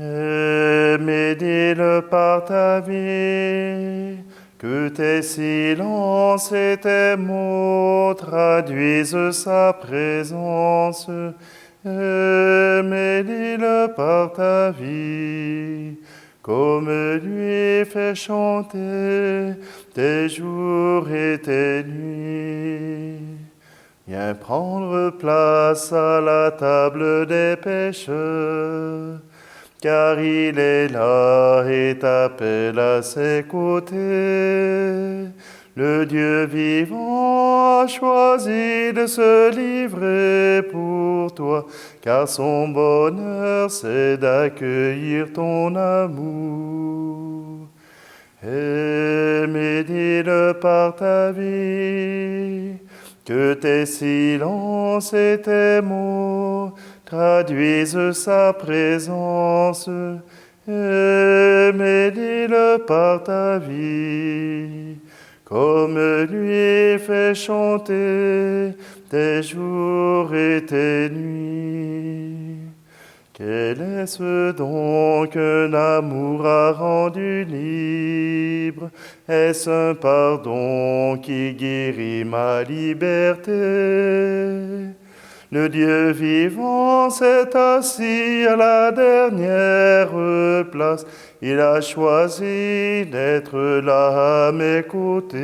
Et médis-le par ta vie, que tes silences et tes mots traduisent sa présence. Et médis-le par ta vie, comme lui fait chanter tes jours et tes nuits. Viens prendre place à la table des pécheurs, car il est là et t'appelle à ses côtés. Le Dieu vivant a choisi de se livrer pour toi, car son bonheur c'est d'accueillir ton amour. Et médis-le par ta vie, que tes silences et tes mots traduisent sa présence. Et médis-le par ta vie, comme lui fait chanter tes jours et tes nuits. Quel est-ce donc qu'un amour a rendu libre? Est-ce un pardon qui guérit ma liberté? Le Dieu vivant s'est assis à la dernière place. Il a choisi d'être là à mes côtés.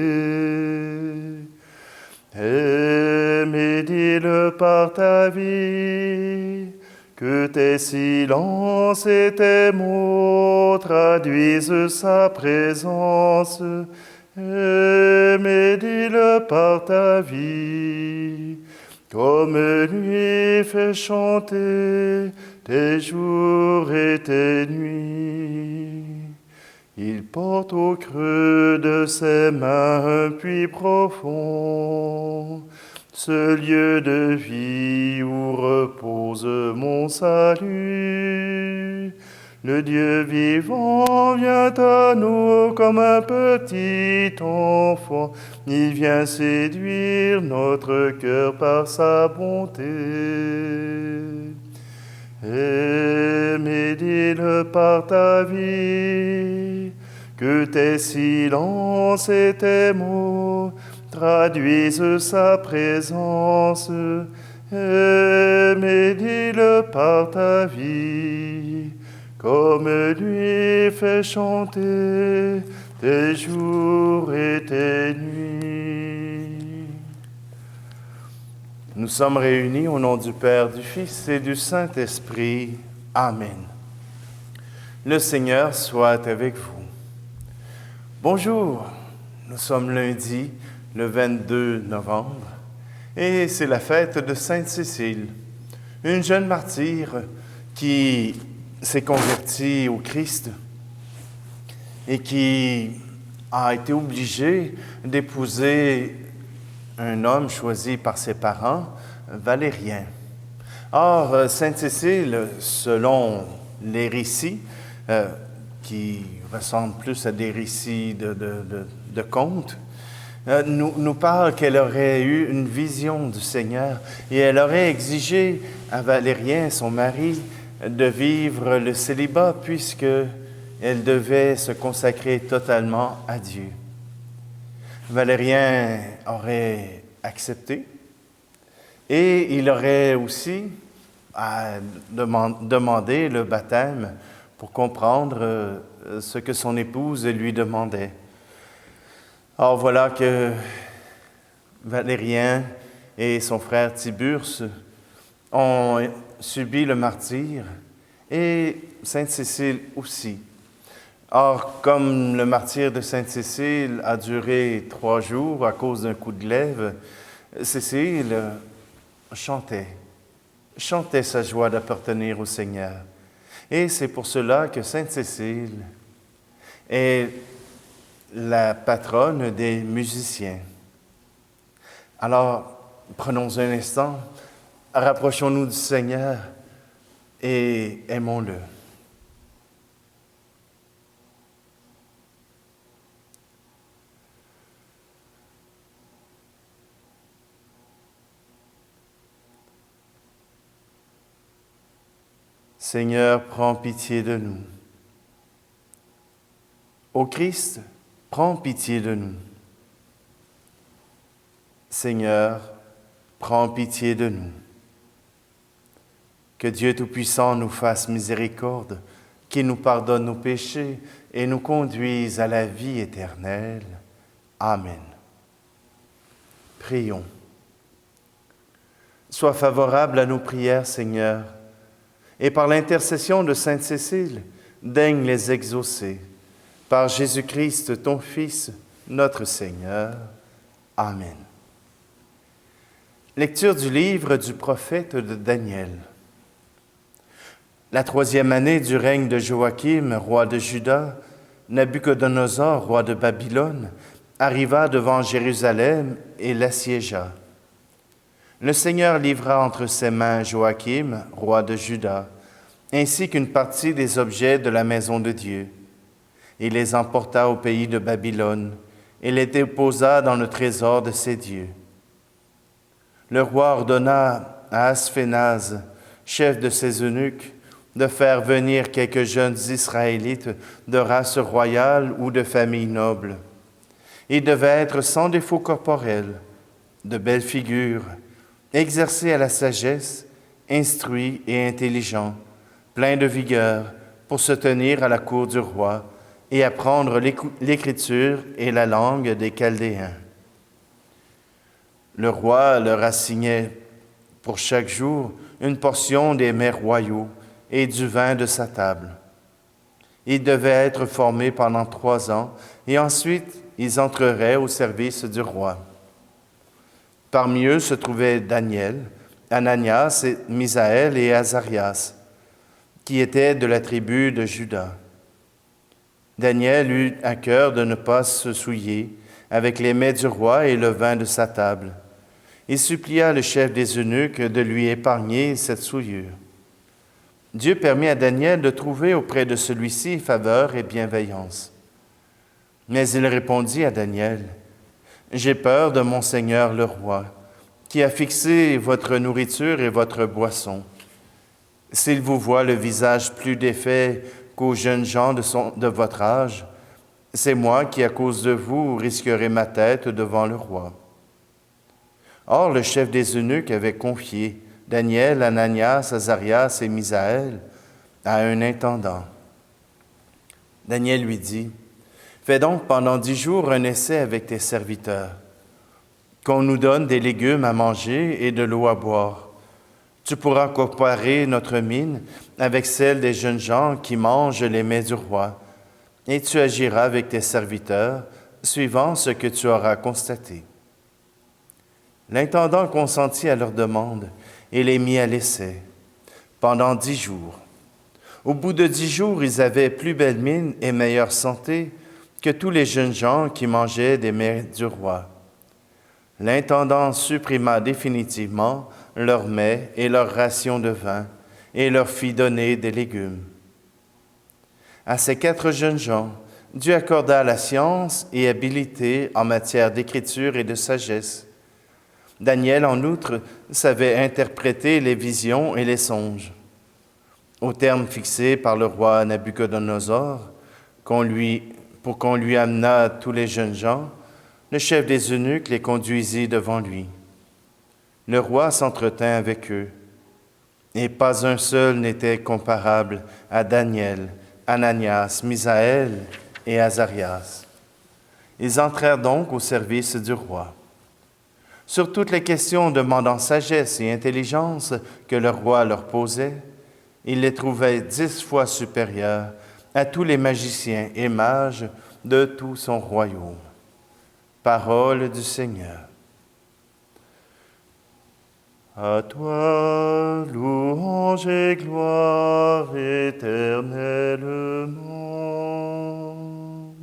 Et médis-le par ta vie, que tes silences et tes mots traduisent sa présence. Et médis-le par ta vie, comme lui fait chanter tes jours et tes nuits. Il porte au creux de ses mains un puits profond, ce lieu de vie où repose mon salut. Le Dieu vivant vient à nous comme un petit enfant. Il vient séduire notre cœur par sa bonté. Et médis-le par ta vie, que tes silences et tes mots traduisent sa présence. Et médis-le par ta vie, comme lui fait chanter tes jours et tes nuits. Nous sommes réunis au nom du Père, du Fils et du Saint-Esprit. Amen. Le Seigneur soit avec vous. Bonjour, nous sommes lundi, le 22 novembre, et c'est la fête de Sainte Cécile, une jeune martyre qui s'est convertie au Christ et qui a été obligée d'épouser un homme choisi par ses parents, Valérien. Or, Sainte Cécile, selon les récits, qui ressemblent plus à des récits de contes, nous parle qu'elle aurait eu une vision du Seigneur et elle aurait exigé à Valérien, son mari, de vivre le célibat puisque elle devait se consacrer totalement à Dieu. Valérien aurait accepté et il aurait aussi demandé le baptême pour comprendre ce que son épouse lui demandait. Or voilà que Valérien et son frère Tiburce ont subi le martyre et Sainte Cécile aussi. Or, comme le martyre de Sainte Cécile a duré 3 jours à cause d'un coup de glaive, Cécile chantait sa joie d'appartenir au Seigneur. Et c'est pour cela que Sainte Cécile est la patronne des musiciens. Alors, prenons un instant, rapprochons-nous du Seigneur et aimons-le. Seigneur, prends pitié de nous. Ô Christ, prends pitié de nous. Seigneur, prends pitié de nous. Que Dieu Tout-Puissant nous fasse miséricorde, qu'il nous pardonne nos péchés et nous conduise à la vie éternelle. Amen. Prions. Sois favorable à nos prières, Seigneur, et par l'intercession de Sainte Cécile, daigne les exaucer. Par Jésus-Christ, ton Fils, notre Seigneur. Amen. Lecture du livre du prophète de Daniel. La 3e année du règne de Joachim, roi de Juda, Nabuchodonosor, roi de Babylone, arriva devant Jérusalem et l'assiégea. Le Seigneur livra entre ses mains Joachim, roi de Juda, ainsi qu'une partie des objets de la maison de Dieu. Il les emporta au pays de Babylone et les déposa dans le trésor de ses dieux. Le roi ordonna à Asphénaz, chef de ses eunuques, de faire venir quelques jeunes Israélites de race royale ou de famille noble. Ils devaient être sans défaut corporel, de belles figures, exercés à la sagesse, instruits et intelligents, pleins de vigueur pour se tenir à la cour du roi et apprendre l'écriture et la langue des Chaldéens. Le roi leur assignait pour chaque jour une portion des mets royaux et du vin de sa table. Ils devaient être formés pendant 3 ans et ensuite ils entreraient au service du roi. Parmi eux se trouvaient Daniel, Ananias, Misaël et Azarias, qui étaient de la tribu de Juda. Daniel eut à cœur de ne pas se souiller avec les mets du roi et le vin de sa table. Il supplia le chef des eunuques de lui épargner cette souillure. Dieu permit à Daniel de trouver auprès de celui-ci faveur et bienveillance. Mais il répondit à Daniel, « J'ai peur de mon Seigneur le roi, qui a fixé votre nourriture et votre boisson. S'il vous voit le visage plus défait qu'aux jeunes gens de votre âge, c'est moi qui, à cause de vous, risquerai ma tête devant le roi. » Or, le chef des eunuques avait confié Daniel, Ananias, Azarias et Misaël à un intendant. Daniel lui dit, « Fais donc pendant 10 jours un essai avec tes serviteurs, qu'on nous donne des légumes à manger et de l'eau à boire. Tu pourras comparer notre mine avec celle des jeunes gens qui mangent les mets du roi, et tu agiras avec tes serviteurs, suivant ce que tu auras constaté. » L'intendant consentit à leur demande et les mit à l'essai, pendant 10 jours. Au bout de 10 jours, ils avaient plus belle mine et meilleure santé que tous les jeunes gens qui mangeaient des mets du roi. L'intendant supprima définitivement leurs mets et leurs rations de vin et leur fit donner des légumes. À ces 4 jeunes gens, Dieu accorda la science et habileté en matière d'écriture et de sagesse. Daniel, en outre, savait interpréter les visions et les songes. Au terme fixé par le roi Nabuchodonosor, pour qu'on lui amenât tous les jeunes gens, le chef des eunuques les conduisit devant lui. Le roi s'entretint avec eux, et pas un seul n'était comparable à Daniel, Ananias, Misaël et Azarias. Ils entrèrent donc au service du roi. Sur toutes les questions demandant sagesse et intelligence que le roi leur posait, il les trouvait 10 fois supérieurs à tous les magiciens et mages de tout son royaume. Parole du Seigneur. À toi, louange et gloire éternellement.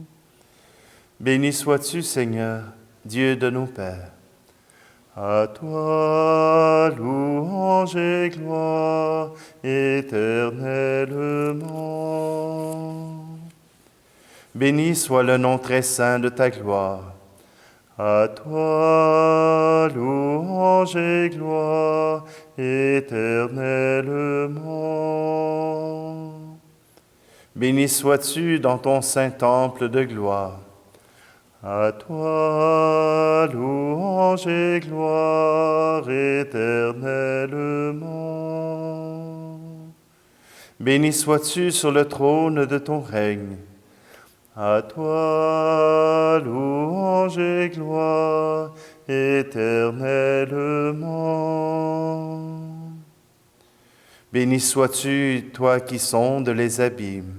Béni sois-tu, Seigneur, Dieu de nos pères. À toi, louange et gloire éternellement. Béni soit le nom très saint de ta gloire. À toi, louange et gloire éternellement. Béni sois-tu dans ton saint temple de gloire. À toi, louange et gloire éternellement. Béni sois-tu sur le trône de ton règne. À toi, louange et gloire éternellement. Béni sois-tu, toi qui sondes les abîmes.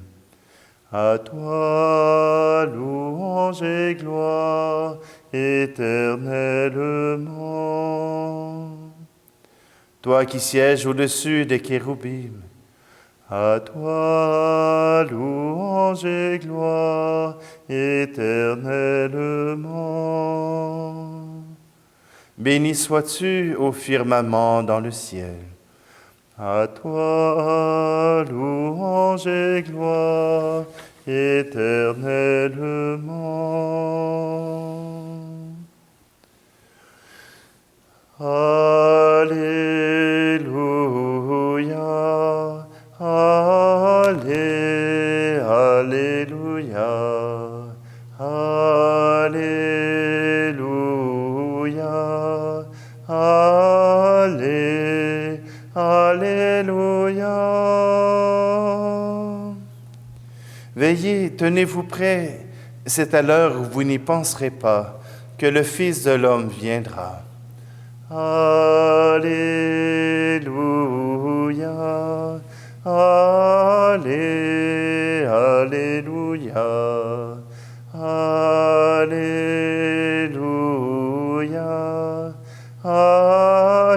À toi, louange et gloire éternellement. Toi qui sièges au-dessus des kéroubim. À toi, louange et gloire éternellement. Béni sois-tu au firmament dans le ciel. À toi, louange et gloire éternellement. Alléluia, Alléluia, Alléluia, Alléluia. Veillez, tenez-vous prêts, c'est à l'heure où vous n'y penserez pas que le Fils de l'homme viendra. Alléluia, Alléluia, Alléluia, Alléluia.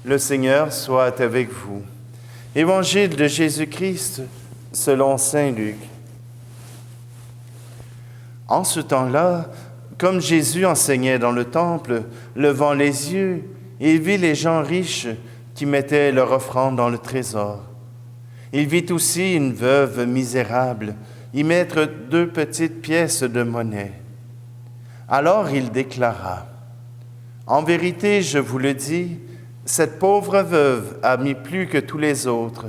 Le Seigneur soit avec vous. Évangile de Jésus-Christ selon saint Luc. En ce temps-là, comme Jésus enseignait dans le temple, levant les yeux, il vit les gens riches qui mettaient leur offrande dans le trésor. Il vit aussi une veuve misérable y mettre 2 petites pièces de monnaie. Alors il déclara, « En vérité, je vous le dis, cette pauvre veuve a mis plus que tous les autres,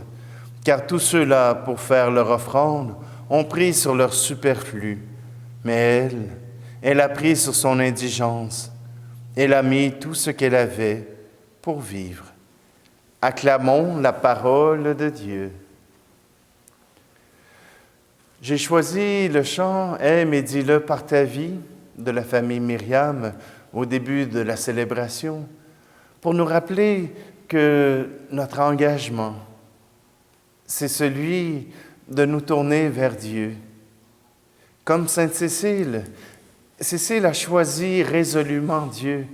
car tous ceux-là, pour faire leur offrande, ont pris sur leur superflu. Mais elle a pris sur son indigence. Elle a mis tout ce qu'elle avait pour vivre. » Acclamons la parole de Dieu. J'ai choisi le chant « Aime et dis-le par ta vie » de la famille Myriam au début de la célébration pour nous rappeler que notre engagement, c'est celui de nous tourner vers Dieu. Comme sainte Cécile, Cécile a choisi résolument Dieu,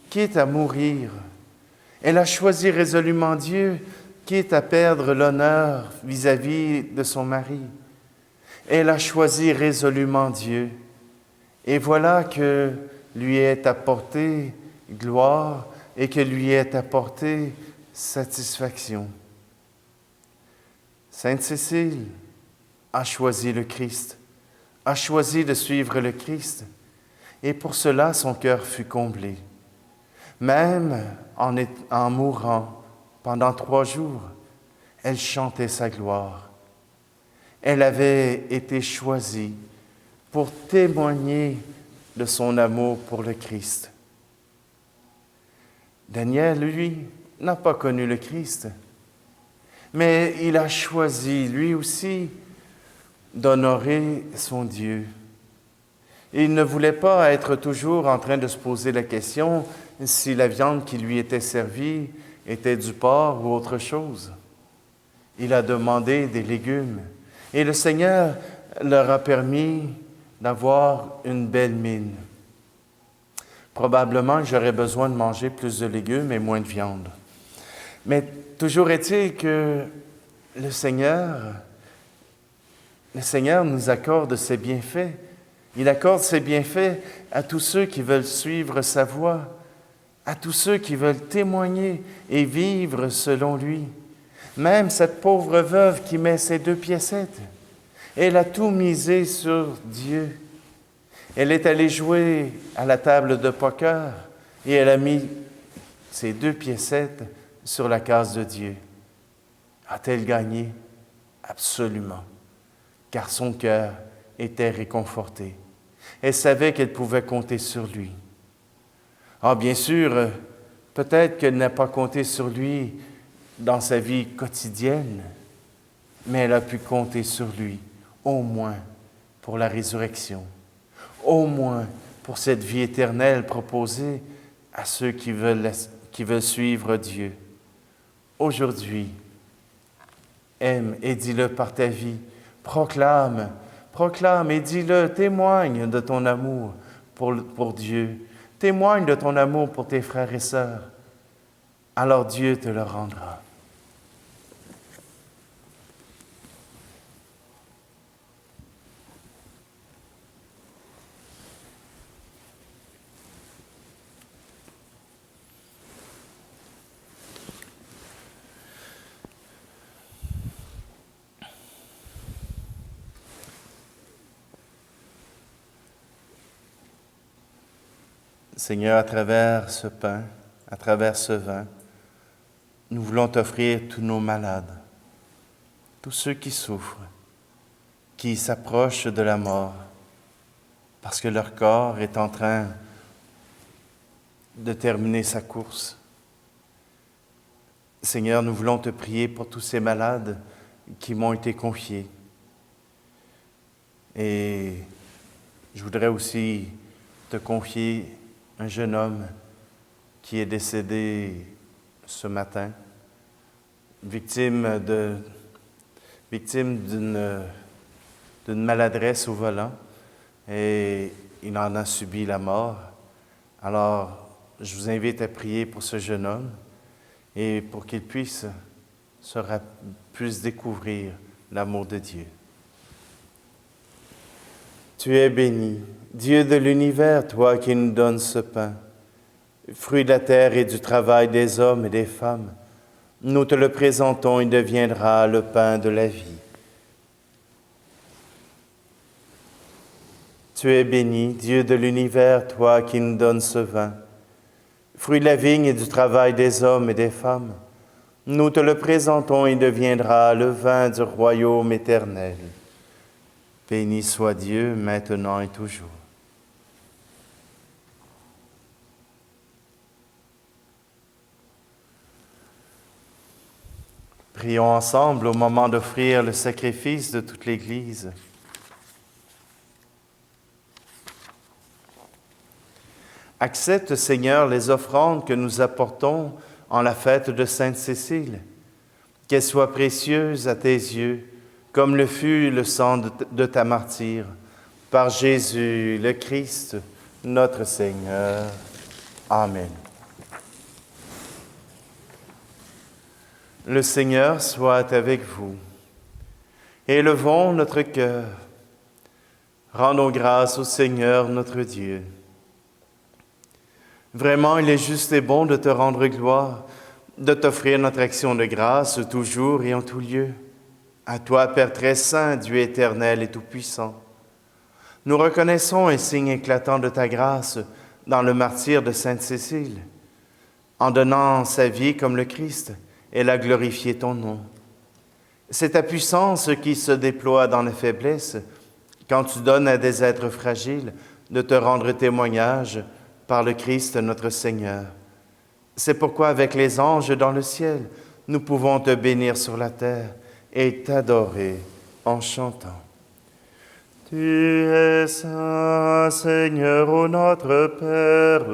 quitte à mourir. Elle a choisi résolument Dieu, quitte à perdre l'honneur vis-à-vis de son mari. Elle a choisi résolument Dieu. Et voilà que lui est apportée gloire et que lui est apportée satisfaction. Sainte Cécile a choisi le Christ, a choisi de suivre le Christ, et pour cela son cœur fut comblé. Même en mourant pendant 3 jours, elle chantait sa gloire. Elle avait été choisie pour témoigner de son amour pour le Christ. Daniel, lui, n'a pas connu le Christ, mais il a choisi, lui aussi, d'honorer son Dieu. Il ne voulait pas être toujours en train de se poser la question si la viande qui lui était servie était du porc ou autre chose. Il a demandé des légumes et le Seigneur leur a permis d'avoir une belle mine. Probablement que j'aurais besoin de manger plus de légumes et moins de viande. Mais toujours est-il que le Seigneur nous accorde ses bienfaits. Il accorde ses bienfaits à tous ceux qui veulent suivre sa voie, à tous ceux qui veulent témoigner et vivre selon lui. Même cette pauvre veuve qui met ses 2 piécettes, elle a tout misé sur Dieu. Elle est allée jouer à la table de poker et elle a mis ses 2 piécettes sur la case de Dieu. A-t-elle gagné? Absolument, car son cœur était réconforté. Elle savait qu'elle pouvait compter sur lui. Ah, bien sûr, peut-être qu'elle n'a pas compté sur lui dans sa vie quotidienne, mais elle a pu compter sur lui, au moins pour la résurrection, au moins pour cette vie éternelle proposée à ceux qui veulent suivre Dieu. Aujourd'hui, aime et dis-le par ta vie, proclame et dis-le, témoigne de ton amour pour Dieu, témoigne de ton amour pour tes frères et sœurs, alors Dieu te le rendra. Seigneur, à travers ce pain, à travers ce vin, nous voulons t'offrir tous nos malades, tous ceux qui souffrent, qui s'approchent de la mort, parce que leur corps est en train de terminer sa course. Seigneur, nous voulons te prier pour tous ces malades qui m'ont été confiés. Et je voudrais aussi te confier un jeune homme qui est décédé ce matin, victime d'une maladresse au volant, et il en a subi la mort. Alors, je vous invite à prier pour ce jeune homme et pour qu'il puisse découvrir l'amour de Dieu. Tu es béni, Dieu de l'univers, toi qui nous donnes ce pain, fruit de la terre et du travail des hommes et des femmes. Nous te le présentons, il deviendra le pain de la vie. Tu es béni, Dieu de l'univers, toi qui nous donnes ce vin, fruit de la vigne et du travail des hommes et des femmes. Nous te le présentons, il deviendra le vin du royaume éternel. Béni soit Dieu, maintenant et toujours. Prions ensemble au moment d'offrir le sacrifice de toute l'Église. Accepte, Seigneur, les offrandes que nous apportons en la fête de Sainte Cécile, qu'elles soient précieuses à tes yeux, comme le fut le sang de ta martyre, par Jésus le Christ, notre Seigneur. Amen. Le Seigneur soit avec vous. Élevons notre cœur. Rendons grâce au Seigneur notre Dieu. Vraiment, il est juste et bon de te rendre gloire, de t'offrir notre action de grâce toujours et en tout lieu. À toi, Père très saint, Dieu éternel et tout-puissant, nous reconnaissons un signe éclatant de ta grâce dans le martyre de Sainte Cécile. En donnant sa vie comme le Christ, elle a glorifié ton nom. C'est ta puissance qui se déploie dans la faiblesse, quand tu donnes à des êtres fragiles de te rendre témoignage par le Christ notre Seigneur. C'est pourquoi avec les anges dans le ciel, nous pouvons te bénir sur la terre et t'adorer en chantant. Tu es saint, Seigneur, ô notre Père,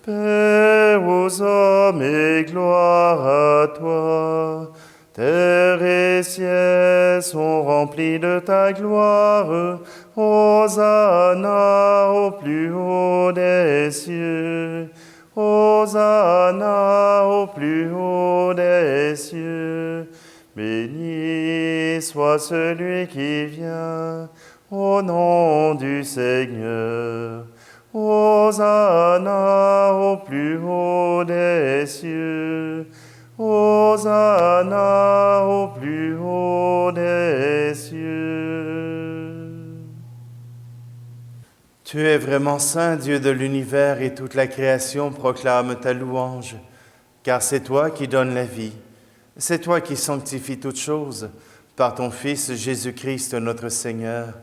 Père aux hommes et gloire à toi. Terre et ciel sont remplis de ta gloire. Hosanna au plus haut des cieux. Hosanna au plus haut des cieux. Béni soit celui qui vient au nom du Seigneur. Hosanna au plus haut des cieux. Hosanna plus haut des cieux. Tu es vraiment saint, Dieu de l'univers, et toute la création proclame ta louange, car c'est toi qui donnes la vie. C'est toi qui sanctifies toutes choses par ton Fils Jésus-Christ notre Seigneur,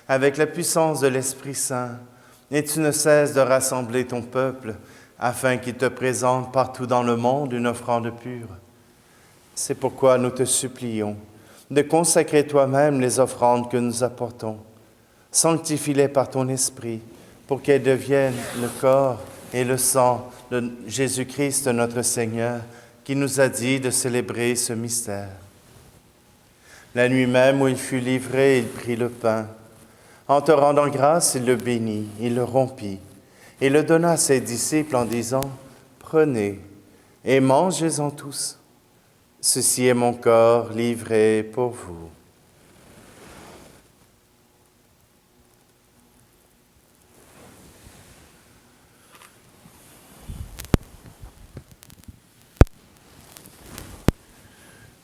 avec la puissance de l'Esprit Saint, et tu ne cesses de rassembler ton peuple afin qu'il te présente partout dans le monde une offrande pure. C'est pourquoi nous te supplions de consacrer toi-même les offrandes que nous apportons. Sanctifie-les par ton Esprit pour qu'elles deviennent le corps et le sang de Jésus-Christ notre Seigneur, qui nous a dit de célébrer ce mystère. La nuit même où il fut livré, il prit le pain. En te rendant grâce, il le bénit, il le rompit et le donna à ses disciples en disant « Prenez et mangez-en tous. Ceci est mon corps livré pour vous. »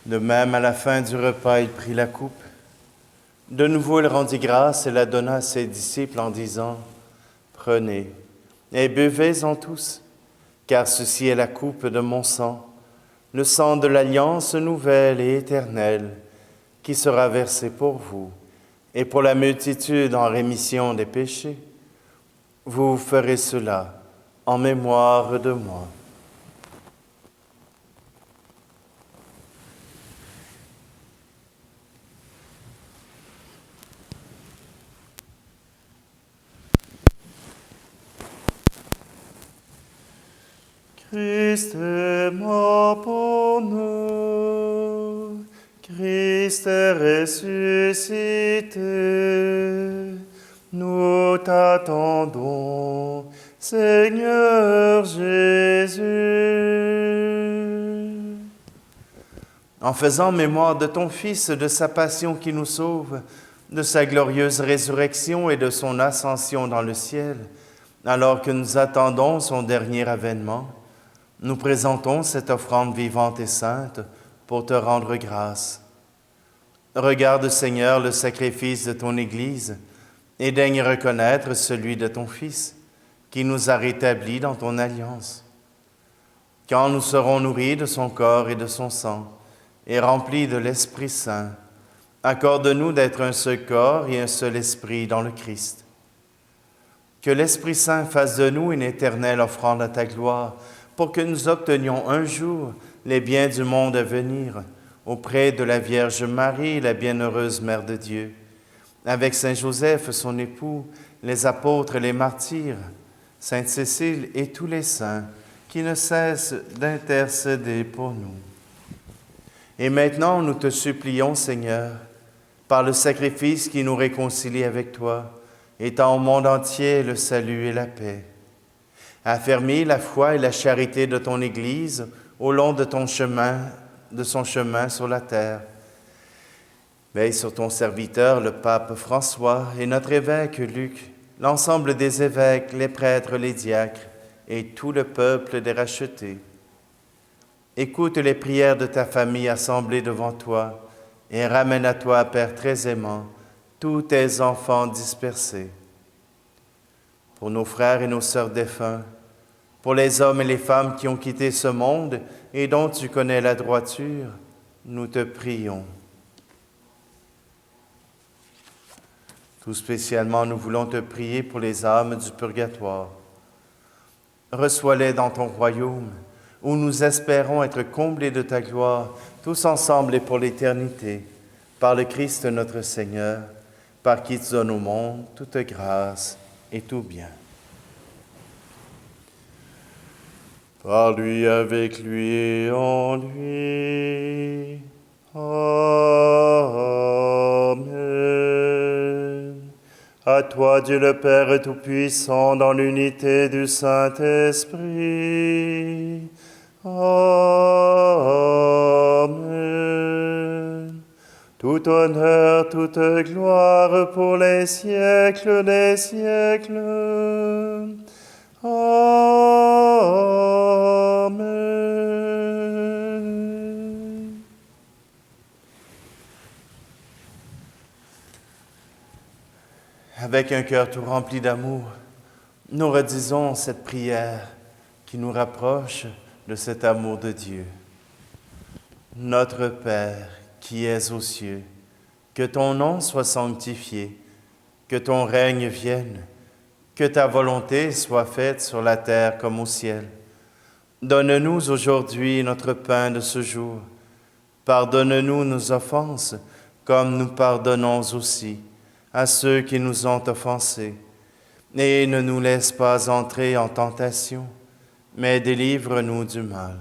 De même, à la fin du repas, il prit la coupe. De nouveau, il rendit grâce et la donna à ses disciples en disant « Prenez et buvez-en tous, car ceci est la coupe de mon sang, le sang de l'alliance nouvelle et éternelle, qui sera versé pour vous et pour la multitude en rémission des péchés. Vous ferez cela en mémoire de moi. » Christ est mort pour nous, Christ est ressuscité, nous t'attendons, Seigneur Jésus. En faisant mémoire de ton Fils, de sa passion qui nous sauve, de sa glorieuse résurrection et de son ascension dans le ciel, alors que nous attendons son dernier avènement, nous présentons cette offrande vivante et sainte pour te rendre grâce. Regarde, Seigneur, le sacrifice de ton Église et daigne reconnaître celui de ton Fils, qui nous a rétablis dans ton alliance. Quand nous serons nourris de son corps et de son sang et remplis de l'Esprit Saint, accorde-nous d'être un seul corps et un seul esprit dans le Christ. Que l'Esprit Saint fasse de nous une éternelle offrande à ta gloire, pour que nous obtenions un jour les biens du monde à venir, auprès de la Vierge Marie, la bienheureuse Mère de Dieu, avec Saint Joseph, son époux, les apôtres et les martyrs, Sainte Cécile et tous les saints, qui ne cessent d'intercéder pour nous. Et maintenant, nous te supplions, Seigneur, par le sacrifice qui nous réconcilie avec toi, étends au monde entier le salut et la paix. Affermis la foi et la charité de ton Église au long de son chemin sur la terre. Veille sur ton serviteur, le pape François, et notre évêque Luc, l'ensemble des évêques, les prêtres, les diacres, et tout le peuple des rachetés. Écoute les prières de ta famille assemblée devant toi, et ramène à toi, Père très aimant, tous tes enfants dispersés. Pour nos frères et nos sœurs défunts, pour les hommes et les femmes qui ont quitté ce monde et dont tu connais la droiture, nous te prions. Tout spécialement, nous voulons te prier pour les âmes du purgatoire. Reçois-les dans ton royaume, où nous espérons être comblés de ta gloire, tous ensemble et pour l'éternité, par le Christ notre Seigneur, par qui tu donnes au monde toute grâce et tout bien. Par lui, avec lui et en lui. Amen. À toi, Dieu le Père Tout-Puissant, dans l'unité du Saint-Esprit. Amen. Tout honneur, toute gloire pour les siècles des siècles. Amen. 「Avec un cœur tout rempli d'amour, nous redisons cette prière qui nous rapproche de cet amour de Dieu. Notre Père qui es aux cieux, que ton nom soit sanctifié, que ton règne vienne, que ta volonté soit faite sur la terre comme au ciel. Donne-nous aujourd'hui notre pain de ce jour. Pardonne-nous nos offenses, comme nous pardonnons aussi à ceux qui nous ont offensés. Et ne nous laisse pas entrer en tentation, mais délivre-nous du mal.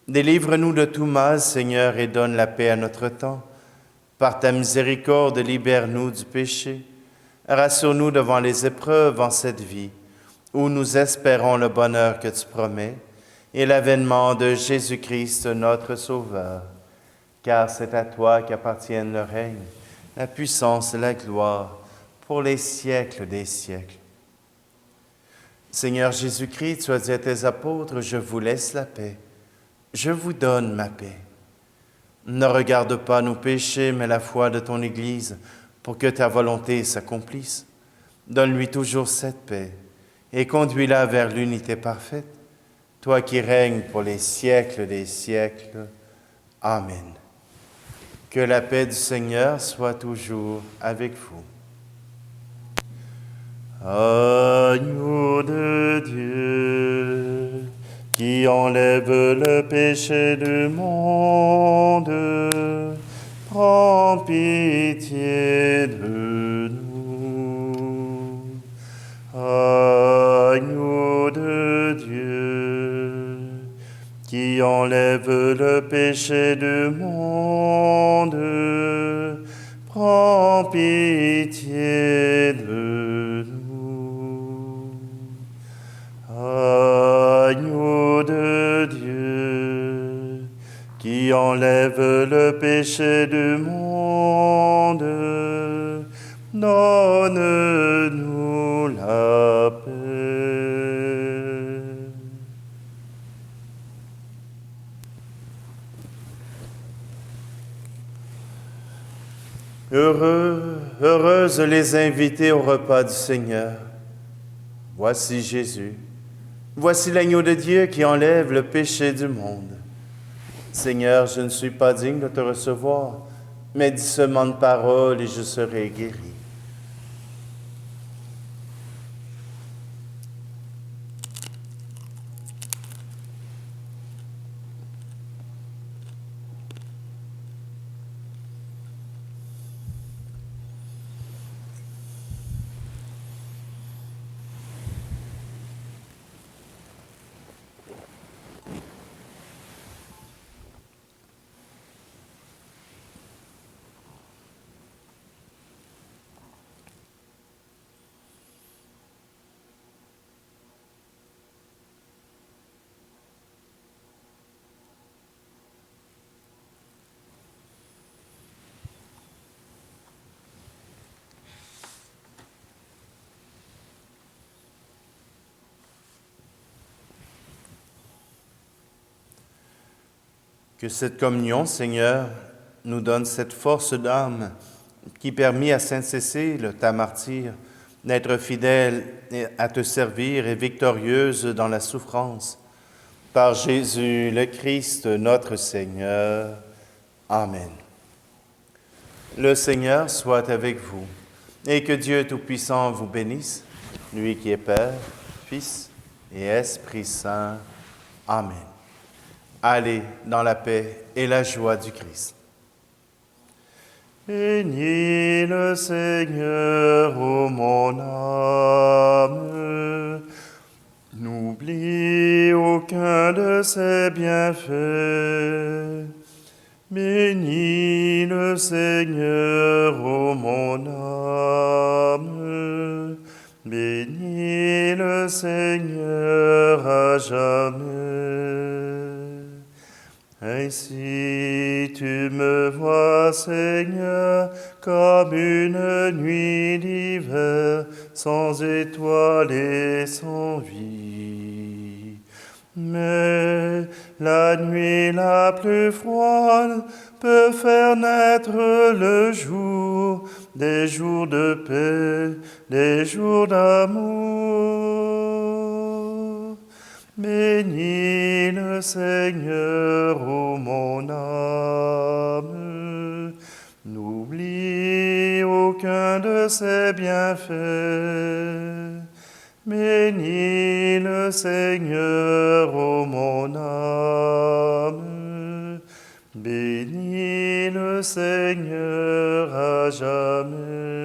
Délivre-nous de tout mal, Seigneur, et donne la paix à notre temps. Par ta miséricorde, libère-nous du péché. Rassure-nous devant les épreuves en cette vie, où nous espérons le bonheur que tu promets et l'avènement de Jésus-Christ, notre Sauveur. Car c'est à toi qu'appartiennent le règne, la puissance et la gloire, pour les siècles des siècles. Seigneur Jésus-Christ, tu as dit à tes apôtres, « Je vous laisse la paix, je vous donne ma paix. » Ne regarde pas nos péchés, mais la foi de ton Église, pour que ta volonté s'accomplisse. Donne-lui toujours cette paix et conduis-la vers l'unité parfaite, toi qui règnes pour les siècles des siècles. Amen. Que la paix du Seigneur soit toujours avec vous. Agneau de Dieu, qui enlève le péché du monde, prends pitié de nous. Agneau de Dieu, qui enlève le péché du monde, prends pitié de nous. Agneau de Dieu, qui enlève le péché du monde, donne-nous la paix. Heureuses les invités au repas du Seigneur. Voici Jésus. Voici l'agneau de Dieu qui enlève le péché du monde. Seigneur, je ne suis pas digne de te recevoir, mais dis seulement une parole et je serai guéri. Que cette communion, Seigneur, nous donne cette force d'âme qui permit à Sainte Cécile, ta martyre, d'être fidèle à te servir et victorieuse dans la souffrance. Par Jésus le Christ, notre Seigneur. Amen. Le Seigneur soit avec vous et que Dieu Tout-Puissant vous bénisse, lui qui est Père, Fils et Esprit Saint. Amen. Allez dans la paix et la joie du Christ. Bénis le Seigneur, ô mon âme, n'oublie aucun de ses bienfaits. Bénis le Seigneur, ô mon âme, bénis le Seigneur à jamais. Ainsi tu me vois, Seigneur, comme une nuit d'hiver, sans étoiles et sans vie. Mais la nuit la plus froide peut faire naître le jour, des jours de paix, des jours d'amour. Bénis le Seigneur, ô mon âme, n'oublie aucun de ses bienfaits. Bénis le Seigneur, ô mon âme, bénis le Seigneur à jamais.